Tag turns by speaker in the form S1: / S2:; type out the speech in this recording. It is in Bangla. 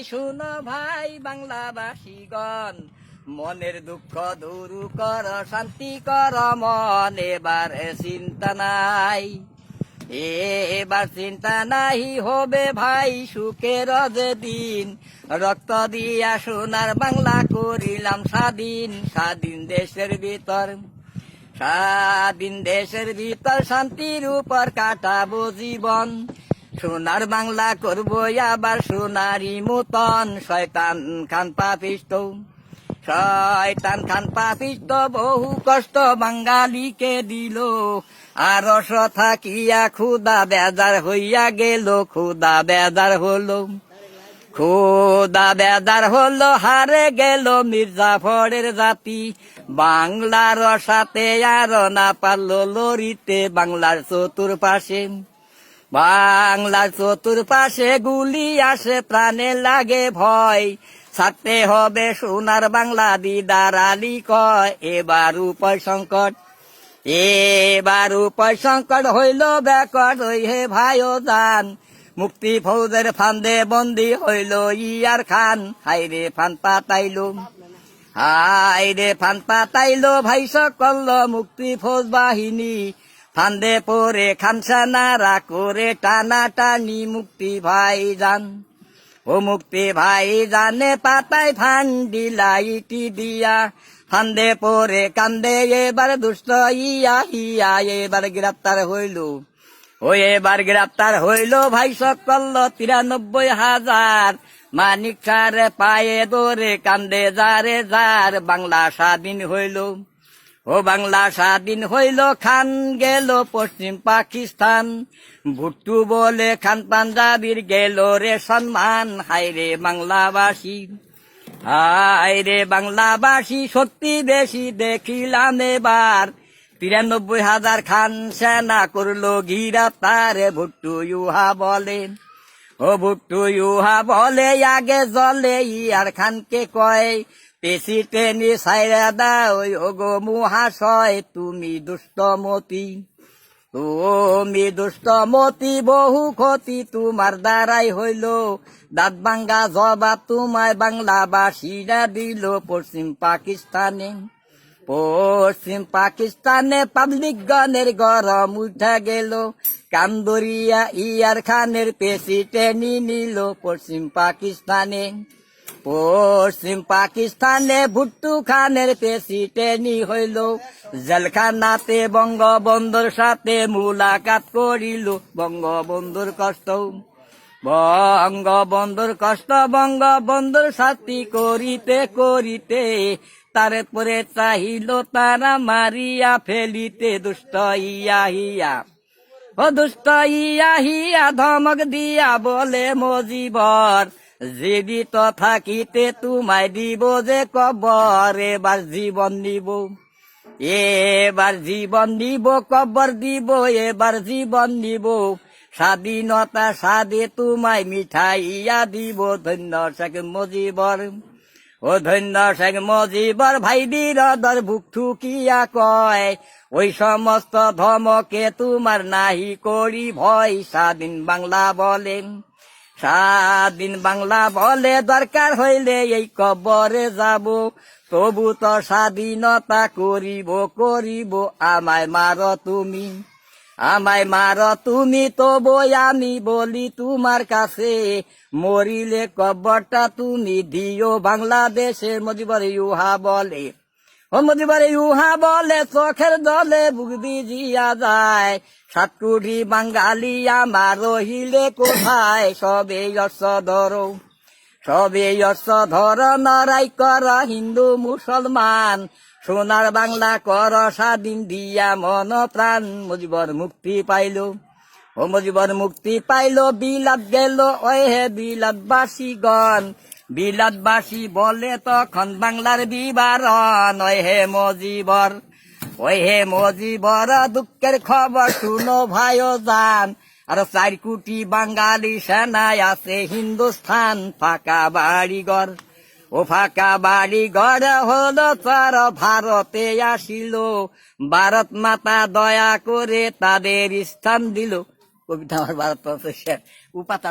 S1: শুনো ভাই বাংলাবাসীগণ, মনের দুঃখ দূর কর, শান্তি কর মন, এবার চিন্তা নাই। এবার চিন্তা নাই হবে ভাই সুখের যে দিন, রক্ত দিয়া সোনার বাংলা করিলাম স্বাধীন। স্বাধীন দেশের ভিতর, স্বাধীন দেশের ভিতর শান্তির উপর কাটাবো জীবন। সোনার বাংলা করবো আবার সোনারি মতন। শয়তান খান পাপিষ্ট, শয়তান খান পাপিষ্ট বহু কষ্ট বাঙালিকে দিল। আরশ থাকিয়া ক্ষুদা বেজার হইয়া গেল, ক্ষুদা বেজার হলো, ক্ষুদা বেজার হলো, হারে গেল মির্জাফরের জাতি। বাংলার সাথে আর না পারলো লড়িতে, বাংলার চতুর্পাশে, বাংলার চতুর্পাশে গুলি আসে, প্রাণে লাগে ভয়। ছাড়তে হবে সোনার বাংলা, দিদার আলী কয়। এবার উপায় সংকট, এবার উপায় সংকট হইল বেকট, ওই হে ভাইও যান। মুক্তি ফৌজের ফান্দে বন্দি হইল ইয়ার খান। হাইরে ফান পাতাইলো, হাইরে ফান পাতাইলো ভাই সকল মুক্তি ফৌজ বাহিনী। ফান্দে পরে খানসানারা করে টানা টানি, মুক্তি ভাই যান, ও মুক্তি ভাই জানে পাতায় ফান দিলাইটি দিয়া। ফান্দে পরে কান্দে এবার দুষ্ট ইয়া হিয়া, এবার গ্রেপ্তার হইল, ও এবার গ্রেপ্তার হইল ভাই সকল 93,000। মানিক সারে পায়ে দরে কান্দে যারে যার, বাংলা স্বাধীন হইল, ও বাংলা স্বাধীন হইল। খান গেল পশ্চিম পাকিস্তান, ভুট্টু বলে খান পাঞ্জাবির গেল রে সম্মান। হায়রে বাংলাবাসী, হায়রে বাংলাবাসী, শক্তি বেশি দেখিলাম এবার। 93,000 খান সেনা করলো গ্রেপ্তার। ভুট্টু ইউহা বলে, ও ভুট্টু ইউহা বলে আগে জলে ইয়ার খানকে কয়, পেশি টেনে সাইরা দাও ওগো মহাশয়। তুমি দুষ্টমতি, তুমি দুষ্টমতি, বহু ক্ষতি তোমার দ্বারাই হইল। দাঁত ভাঙ্গা জবাব তোমায় বাংলাবাসীরা দিল। পশ্চিম পাকিস্তানে, পশ্চিম পাকিস্তানে পাবলিক গণের গরম উঠা গেল। কান্দরিয়া ইয়ার খানের পেশি টেনে নিল। পশ্চিম পাকিস্তানে, পশ্চিম পাকিস্তানে ভুট্টু খানের পেশি টেনি হইল। জেলখানাতে বঙ্গবন্ধুর সাথে মুলাকাত করিল। বঙ্গবন্ধুর কষ্ট, বঙ্গবন্ধুর কষ্ট, বঙ্গবন্ধুর সাথী করিতে করিতে, তারপরে চাহিল তারা মারিয়া ফেলিতে। দুষ্ট ইয়া হিয়া, ও দুষ্ট ইয়া হিয়া ধমক দিয়া বলে মজিবর, জীবিত থাকিতে তোমায় দিব যে কবর। এবার জীবন নিব, এবার জীবন নিব, কবর দিব এবার জীবন নিব। স্বাধীনতা স্বাদে তোমায় মিঠাইয়া দিব। ধন্য শেখ মুজিবর, ও ধন্য শেখ মুজিবর। ভাই বিরদর বুক ঠুকিয়া কয়, ওই সমস্ত ধমকে তোমার নাহি করি ভয়। স্বাধীন বাংলা বলেন, স্বাধীন বাংলা বলে দরকার হইলে এই কবরে যাব। তবু তো স্বাধীনতা করিব, করিব। আমায় মার তুমি, আমায় মার তুমি, তবু আমি বলি তোমার কাছে, মরিলে কবরটা তুমি দিও বাংলাদেশে। মজিবর ইউহা বলে, ও মজিবর ইউহা বলে, চোখের জলে বুক ভিজিয়া যায়। 7 কোটি বাঙালি আমার রহিলে কোথায়। সবে অর্থ ধরো, সবে অর্থ ধর, লড়াই কর হিন্দু মুসলমান। সোনার বাংলা কর স্বাধীন দিয়া মন প্রাণ। মুজিবর মুক্তি পাইল, ও মুজিবর মুক্তি পাইল। বিলাত গেল ওই হে বিলাতবাসীগণ, বিলাতবাসী বলে তখন বাংলার বিবরণ। ওই হে মুজিবর, ওই হে মুজিবর, দুঃখের খবর শুনো ভাইও যান। আর 4 কোটি বাঙালি সেনায় আছে হিন্দুস্থান। ফাঁকা বাড়িঘর, ও ফাঁকা বাড়িঘর হলো তার ভারতে আসিল। ভারত মাতা দয়া করে তাদের স্থান দিল। কবিতা আমার ভারত উপাতা।